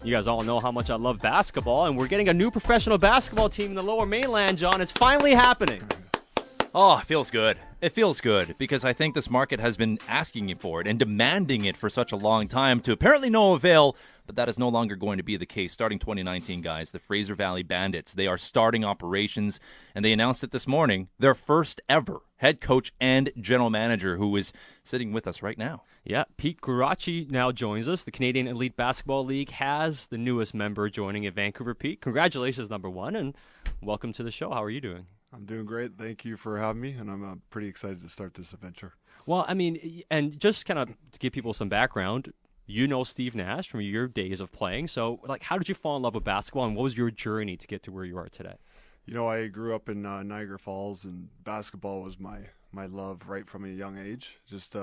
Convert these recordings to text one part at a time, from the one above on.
You guys all know how much I love basketball, and we're getting a new professional basketball team in the Lower Mainland, John. It's finally happening. Oh, it feels good. It feels good because I think this market has been asking for it and demanding it for such a long time to apparently no avail, but that is no longer going to be the case. Starting 2019, guys, the Fraser Valley Bandits, they are starting operations, and they announced it this morning, their first ever head coach and general manager, who is sitting with us right now. Yeah, Pete Guarasci now joins us. The Canadian Elite Basketball League has the newest member joining in Vancouver. Pete, congratulations, number one, and welcome to the show. How are you doing? I'm doing great. Thank you for having me, and I'm pretty excited to start this adventure. Well, I mean, and just kind of to give people some background, you know Steve Nash from your days of playing. So, like, how did you fall in love with basketball, and what was your journey to get to where you are today? You know, I grew up in Niagara Falls, and basketball was my love right from a young age. Just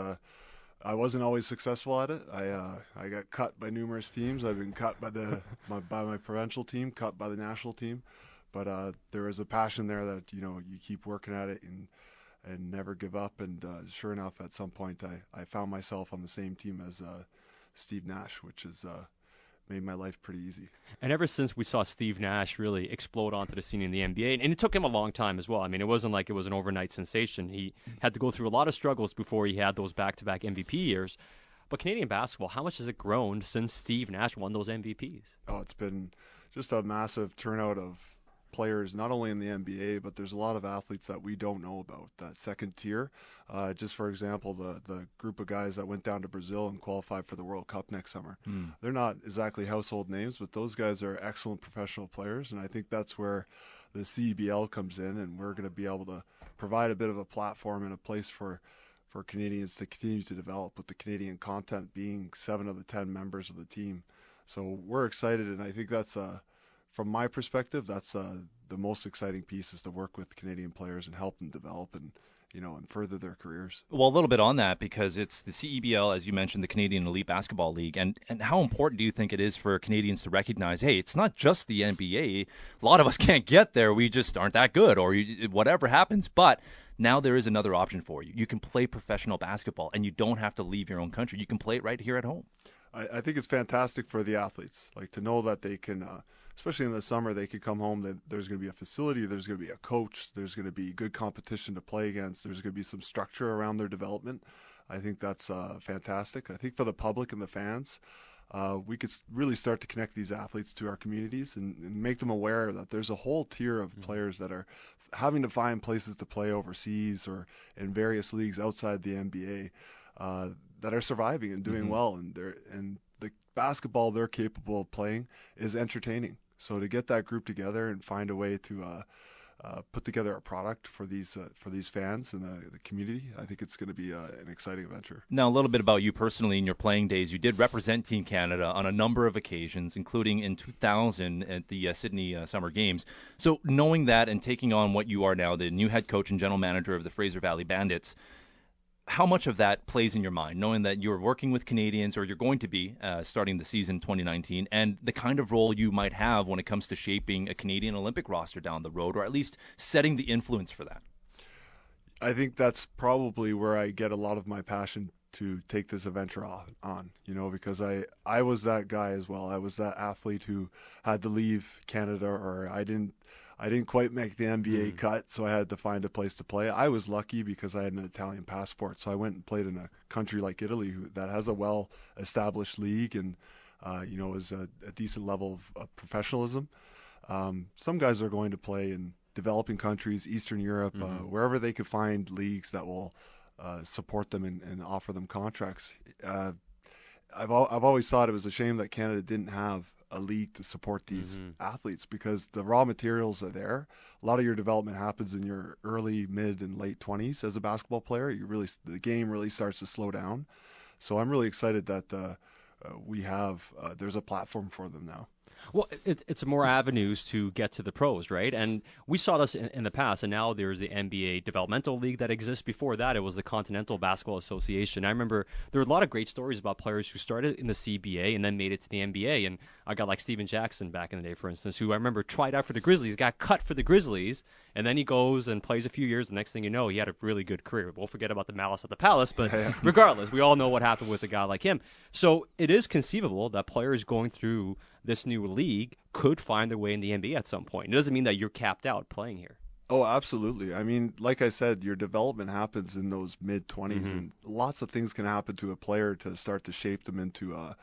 I wasn't always successful at it. I got cut by numerous teams. I've been cut by my provincial team, cut by the national team. But there was a passion there that, you know, you keep working at it and never give up. And sure enough, at some point, I found myself on the same team as Steve Nash, which has made my life pretty easy. And ever since we saw Steve Nash really explode onto the scene in the NBA, and it took him a long time as well. I mean, it wasn't like it was an overnight sensation. He had to go through a lot of struggles before he had those back-to-back MVP years. But Canadian basketball, how much has it grown since Steve Nash won those MVPs? Oh, it's been just a massive turnout of players, not only in the NBA, but there's a lot of athletes that we don't know about, that second tier. Just for example, the group of guys that went down to Brazil and qualified for the World Cup next summer. They're not exactly household names, but those guys are excellent professional players, and I think that's where the CEBL comes in, and we're going to be able to provide a bit of a platform and a place for Canadians to continue to develop, with the Canadian content being 7 of the 10 members of the team. So we're excited, and I think that's from my perspective, that's the most exciting piece, is to work with Canadian players and help them develop and further their careers. Well, a little bit on that, because it's the CEBL, as you mentioned, the Canadian Elite Basketball League, and how important do you think it is for Canadians to recognize, hey, it's not just the NBA. A lot of us can't get there. We just aren't that good, or whatever happens, but now there is another option for you. You can play professional basketball, and you don't have to leave your own country. You can play it right here at home. I think it's fantastic for the athletes, like, to know that they can, especially in the summer, they could come home, that there's going to be a facility, there's going to be a coach, there's going to be good competition to play against, there's going to be some structure around their development. I think that's fantastic. I think for the public and the fans, we could really start to connect these athletes to our communities and make them aware that there's a whole tier of players that are having to find places to play overseas or in various leagues outside the NBA that are surviving and doing well, and the basketball they're capable of playing is entertaining. So to get that group together and find a way to put together a product for these fans and the community, I think it's going to be an exciting adventure. Now, a little bit about you personally in your playing days. You did represent Team Canada on a number of occasions, including in 2000 at the Sydney Summer Games. So knowing that and taking on what you are now, the new head coach and general manager of the Fraser Valley Bandits, how much of that plays in your mind, knowing that you're working with Canadians, or you're going to be starting the season 2019, and the kind of role you might have when it comes to shaping a Canadian Olympic roster down the road, or at least setting the influence for that? I think that's probably where I get a lot of my passion to take this adventure on, because I was that guy as well. I was that athlete who had to leave Canada, or I didn't quite make the NBA cut, so I had to find a place to play. I was lucky because I had an Italian passport, so I went and played in a country like Italy that has a well-established league and is a decent level of professionalism. Some guys are going to play in developing countries, Eastern Europe, wherever they could find leagues that will support them and offer them contracts. I've always thought it was a shame that Canada didn't have a league to support these athletes, because the raw materials are there. A lot of your development happens in your early, mid, and late 20s as a basketball player. The game really starts to slow down. So I'm really excited that there's a platform for them now. Well, it's more avenues to get to the pros, right? And we saw this in the past, and now there's the NBA Developmental League that exists. Before that, it was the Continental Basketball Association. I remember there were a lot of great stories about players who started in the CBA and then made it to the NBA. And I got like Steven Jackson back in the day, for instance, who I remember tried out for the Grizzlies, got cut for the Grizzlies, and then he goes and plays a few years. The next thing you know, he had a really good career. We'll forget about the malice at the palace, but regardless, we all know what happened with a guy like him. So it is conceivable that players going through this new league could find their way in the NBA at some point. It doesn't mean that you're capped out playing here. Oh, absolutely. I mean, like I said, your development happens in those mid-20s, and lots of things can happen to a player to start to shape them into a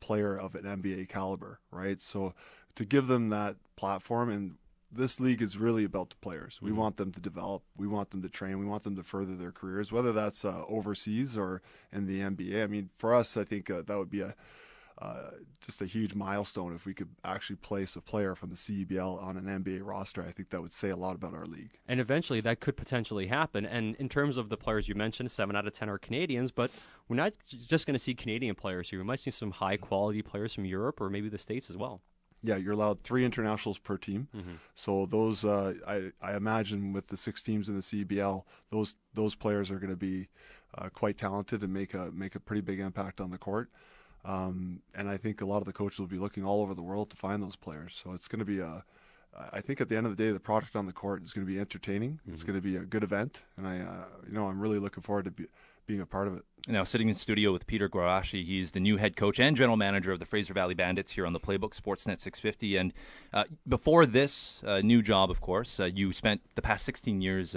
player of an NBA caliber, right? So to give them that platform, and this league is really about the players. We want them to develop. We want them to train. We want them to further their careers, whether that's overseas or in the NBA. I mean, for us, I think that would be just a huge milestone if we could actually place a player from the CEBL on an NBA roster. I think that would say a lot about our league. And eventually that could potentially happen. And in terms of the players you mentioned, 7 out of 10 are Canadians, but we're not just going to see Canadian players here. We might see some high-quality players from Europe or maybe the States as well. Yeah, you're allowed 3 internationals per team. So those, I imagine with the 6 teams in the CEBL, those players are going to be quite talented and make a pretty big impact on the court. And I think a lot of the coaches will be looking all over the world to find those players. So it's going to be I think at the end of the day, the product on the court is going to be entertaining. It's going to be a good event, and I'm really looking forward to being a part of it. Now, sitting in studio with Peter Guarasci, he's the new head coach and general manager of the Fraser Valley Bandits here on the Playbook Sportsnet 650. And before this new job, of course, you spent the past 16 years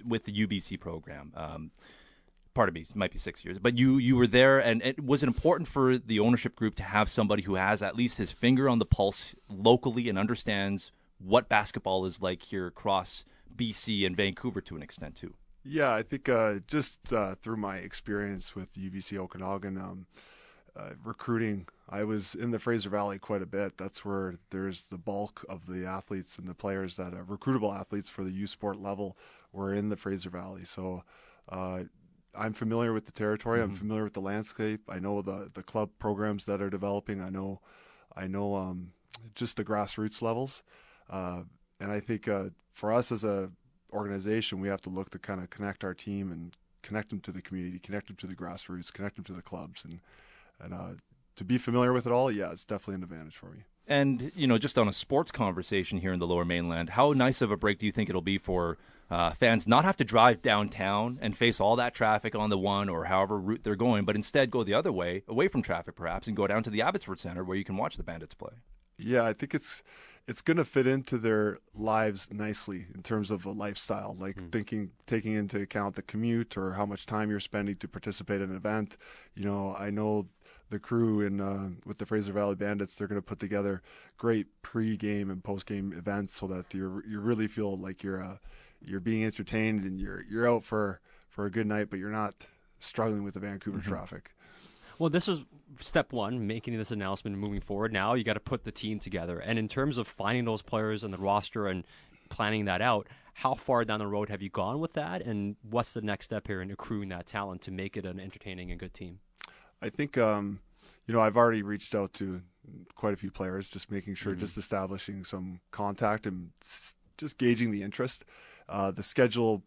with the UBC program. Pardon me, it might be 6 years, but you were there, and was it important for the ownership group to have somebody who has at least his finger on the pulse locally and understands what basketball is like here across BC and Vancouver to an extent too? Yeah, I think just through my experience with UBC Okanagan, recruiting, I was in the Fraser Valley quite a bit. That's where there's the bulk of the athletes and the players that are recruitable athletes for the U Sport level were in the Fraser Valley. So I'm familiar with the territory. I'm familiar with the landscape. I know the club programs that are developing. I know just the grassroots levels. And I think for us as a organization, we have to look to kind of connect our team and connect them to the community, connect them to the grassroots, connect them to the clubs, and to be familiar with it all. Yeah, it's definitely an advantage for me. And just on a sports conversation here in the Lower Mainland, how nice of a break do you think it'll be for fans not have to drive downtown and face all that traffic on the 1 or however route they're going, but instead go the other way, away from traffic perhaps, and go down to the Abbotsford Centre where you can watch the Bandits play? Yeah, I think it's going to fit into their lives nicely in terms of a lifestyle, like taking into account the commute or how much time you're spending to participate in an event. I know the crew with the Fraser Valley Bandits, they're going to put together great pre-game and post-game events so that you really feel like you're being entertained and you're out for a good night, but you're not struggling with the Vancouver traffic. Well, this is step one, making this announcement and moving forward. Now you got to put the team together. And in terms of finding those players and the roster and planning that out, how far down the road have you gone with that? And what's the next step here in accruing that talent to make it an entertaining and good team? I think, I've already reached out to quite a few players, just making sure, just establishing some contact and just gauging the interest. The schedule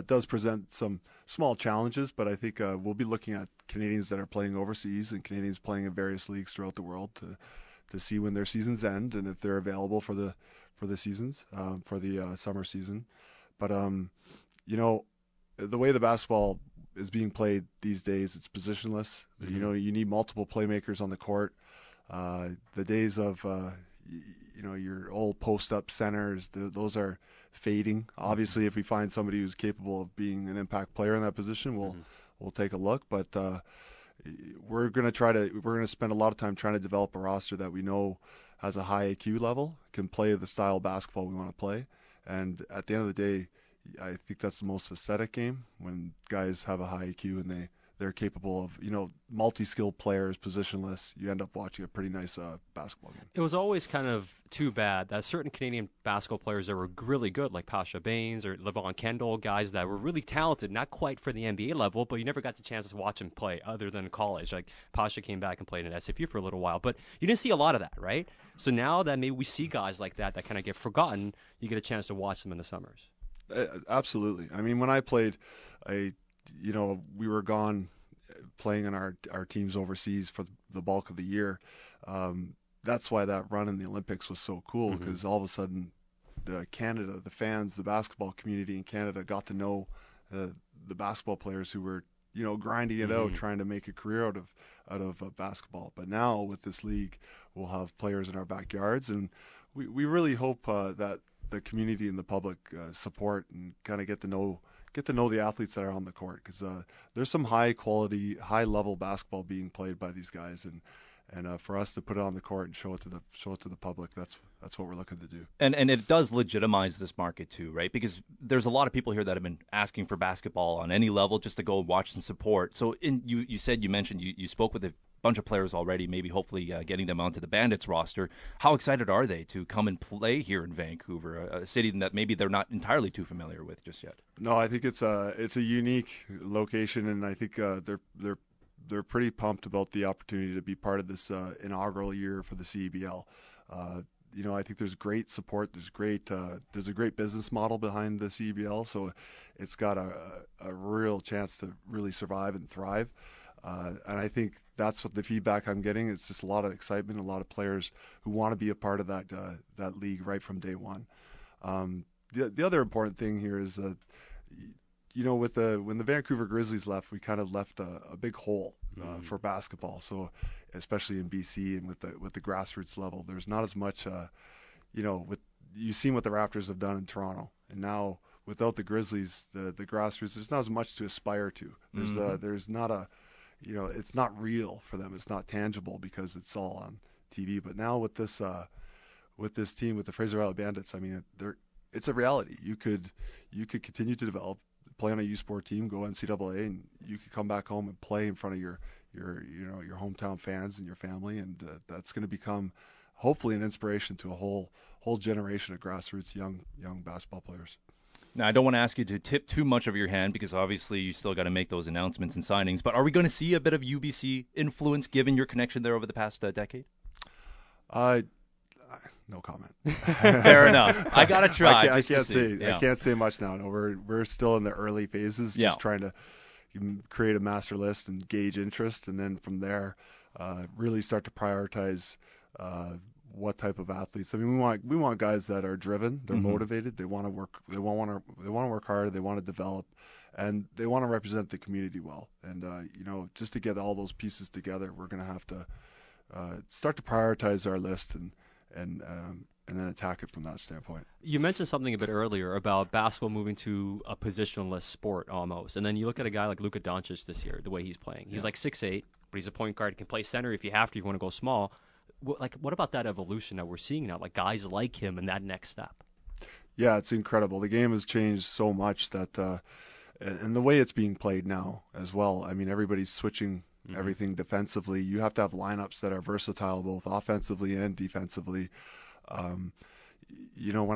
does present some small challenges, but I think we'll be looking at Canadians that are playing overseas and Canadians playing in various leagues throughout the world to see when their seasons end and if they're available for the seasons, for the summer season. But the way the basketball is being played these days, it's positionless. You need multiple playmakers on the court. The days of your old post-up centers, those are fading. Obviously, if we find somebody who's capable of being an impact player in that position, we'll take a look. But we're going to spend a lot of time trying to develop a roster that we know has a high IQ level, can play the style of basketball we want to play. And at the end of the day, I think that's the most aesthetic game, when guys have a high IQ and they're capable of, multi-skilled players, positionless. You end up watching a pretty nice basketball game. It was always kind of too bad that certain Canadian basketball players that were really good, like Pasha Baines or Levon Kendall, guys that were really talented, not quite for the NBA level, but you never got the chance to watch them play other than college. Like Pasha came back and played in SFU for a little while, but you didn't see a lot of that, right? So now that maybe we see guys like that kind of get forgotten, you get a chance to watch them in the summers. Absolutely. I mean, when I played, we were gone playing in our teams overseas for the bulk of the year. That's why that run in the Olympics was so cool, because all of a sudden the fans, the basketball community in Canada got to know the basketball players who were grinding it out, trying to make a career out of basketball. But now with this league, we'll have players in our backyards, and we really hope that the community and the public support and kind of get to know the athletes that are on the court, because there's some high quality, high level basketball being played by these guys, and for us to put it on the court and show it to the public, that's what we're looking to do. And it does legitimize this market too, right? Because there's a lot of people here that have been asking for basketball on any level just to go watch and support. So you mentioned you spoke with a bunch of players already, maybe hopefully getting them onto the Bandits roster. How excited are they to come and play here in Vancouver, a city that maybe they're not entirely too familiar with just yet? No, I think it's a unique location, and I think they're pretty pumped about the opportunity to be part of this inaugural year for the CEBL. I think there's great support. There's a great business model behind the CEBL, so it's got a real chance to really survive and thrive. And I think that's what the feedback I'm getting. It's just a lot of excitement, a lot of players who want to be a part of that league right from day one. The other important thing here is that, when the Vancouver Grizzlies left, we kind of left a big hole for basketball. So especially in BC and with the grassroots level, there's not as much. You've seen what the Raptors have done in Toronto, and now without the Grizzlies, the grassroots, there's not as much to aspire to. There's not a, it's not real for them. It's not tangible because it's all on TV. But now with this team, with the Fraser Valley Bandits, I mean, it's a reality. You could continue to develop, play on a U Sport team, go NCAA, and you could come back home and play in front of your hometown fans and your family, and that's going to become hopefully an inspiration to a whole generation of grassroots young basketball players. Now, I don't want to ask you to tip too much of your hand because obviously you still got to make those announcements and signings, but are we going to see a bit of UBC influence given your connection there over the past decade? No comment. Fair enough. I gotta try. I can't say much now. No, we're still in the early phases, just trying to create a master list and gauge interest, and then from there, really start to prioritize what type of athletes. I mean, we want guys that are driven, they're motivated, they want to work, they want to work hard, they want to develop, and they want to represent the community well. And just to get all those pieces together, we're going to have to start to prioritize our list and then attack it from that standpoint. You mentioned something a bit earlier about basketball moving to a positionless sport almost, and then you look at a guy like Luka Doncic this year, the way he's playing. He's like 6'8", but he's a point guard. He can play center if you have to. You want to go small. What about that evolution that we're seeing now? Like guys like him and that next step. Yeah, it's incredible. The game has changed so much that, and the way it's being played now as well. I mean, everybody's switching everything defensively. You have to have lineups that are versatile both offensively and defensively. When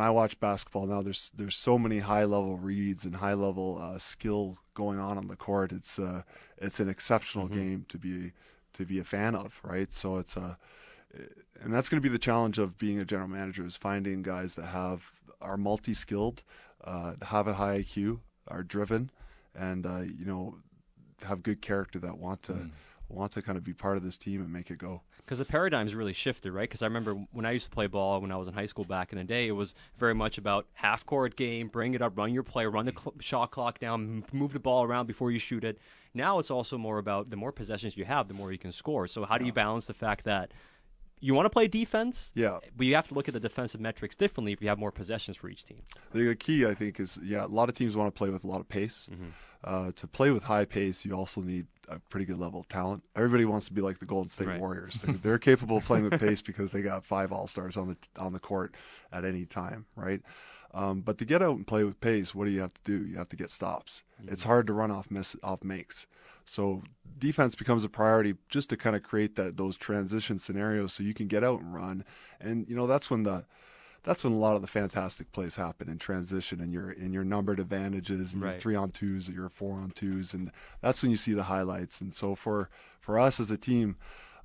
I watch basketball now, there's so many high level reads and high level skill going on the court. It's an exceptional game to be a fan of, right? So and that's going to be the challenge of being a general manager, is finding guys that are multi-skilled, have a high IQ, are driven, and have good character, that want to kind of be part of this team and make it go. Because the paradigm's really shifted, right? Because I remember when I used to play ball when I was in high school back in the day, it was very much about half-court game, bring it up, run your play, run the shot clock down, move the ball around before you shoot it. Now it's also more about the more possessions you have, the more you can score. So how do you balance the fact that you want to play defense, but you have to look at the defensive metrics differently if you have more possessions for each team? The key, I think, is, a lot of teams want to play with a lot of pace. To play with high pace, you also need a pretty good level of talent. Everybody wants to be like the Golden State Warriors. They're capable of playing with pace because they got 5 all-stars on the court at any time, right? But to get out and play with pace, what do you have to do? You have to get stops. It's hard to run off makes. So defense becomes a priority just to kind of create those transition scenarios so you can get out and run. And that's when a lot of the fantastic plays happen in transition, and your numbered advantages and your 3-on-2s or your 4-on-2s, and that's when you see the highlights. And so for us as a team,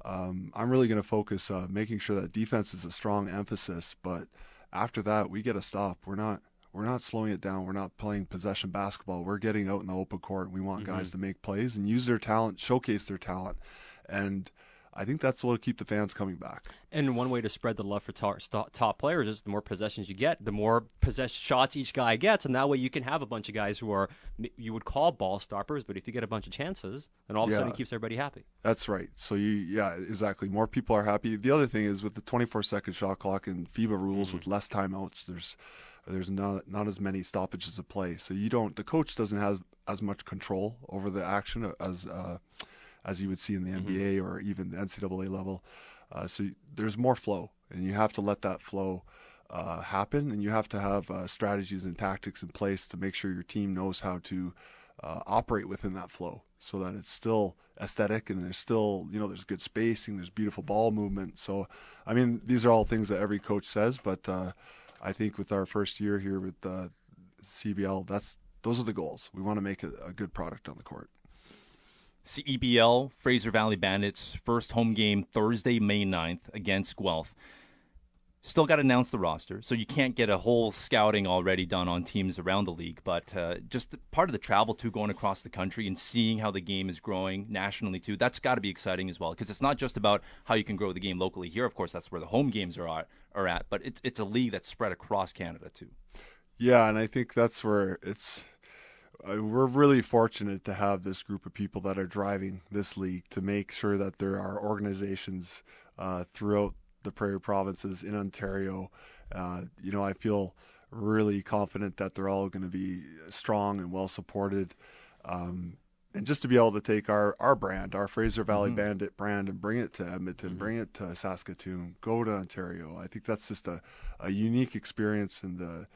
I'm really going to focus making sure that defense is a strong emphasis, but after that we get a stop. We're not slowing it down. We're not playing possession basketball. We're getting out in the open court. We want guys to make plays and use their talent, showcase their talent. And I think that's what'll keep the fans coming back. And one way to spread the love for top players is the more possessions you get, the more shots each guy gets, and that way you can have a bunch of guys who are, you would call ball stoppers, but if you get a bunch of chances, then all of a sudden it keeps everybody happy. That's right. So exactly. More people are happy. The other thing is with the 24-second shot clock and FIBA rules with less timeouts, there's not as many stoppages of play. So the coach doesn't have as much control over the action as you would see in the NBA or even the NCAA level. So there's more flow, and you have to let that flow happen, and you have to have strategies and tactics in place to make sure your team knows how to operate within that flow so that it's still aesthetic and there's still, there's good spacing, there's beautiful ball movement. So, I mean, these are all things that every coach says, but I think with our first year here with CBL, those are the goals. We want to make a good product on the court. CEBL, Fraser Valley Bandits, first home game Thursday, May 9th against Guelph. Still got to announce the roster, so you can't get a whole scouting already done on teams around the league, but just part of the travel too, going across the country and seeing how the game is growing nationally too, that's got to be exciting as well, because it's not just about how you can grow the game locally here. Of course, that's where the home games are at, but it's a league that's spread across Canada too. Yeah, and I think that's where we're really fortunate to have this group of people that are driving this league to make sure that there are organizations throughout the Prairie provinces in Ontario. I feel really confident that they're all going to be strong and well supported. And just to be able to take our brand, our Fraser Valley Bandit brand, and bring it to Edmonton, bring it to Saskatoon, go to Ontario. I think that's just a unique experience, and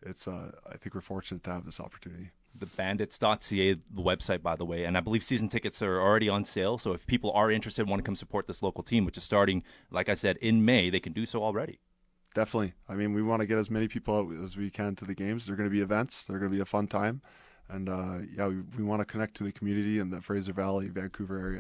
I think we're fortunate to have this opportunity. The bandits.ca, the website, by the way, and I believe season tickets are already on sale. So if people are interested, want to come support this local team, which is starting, like I said, in May, they can do so already. Definitely. I mean, we want to get as many people out as we can to the games. They're going to be events. They're going to be a fun time. And we want to connect to the community in the Fraser Valley, Vancouver area.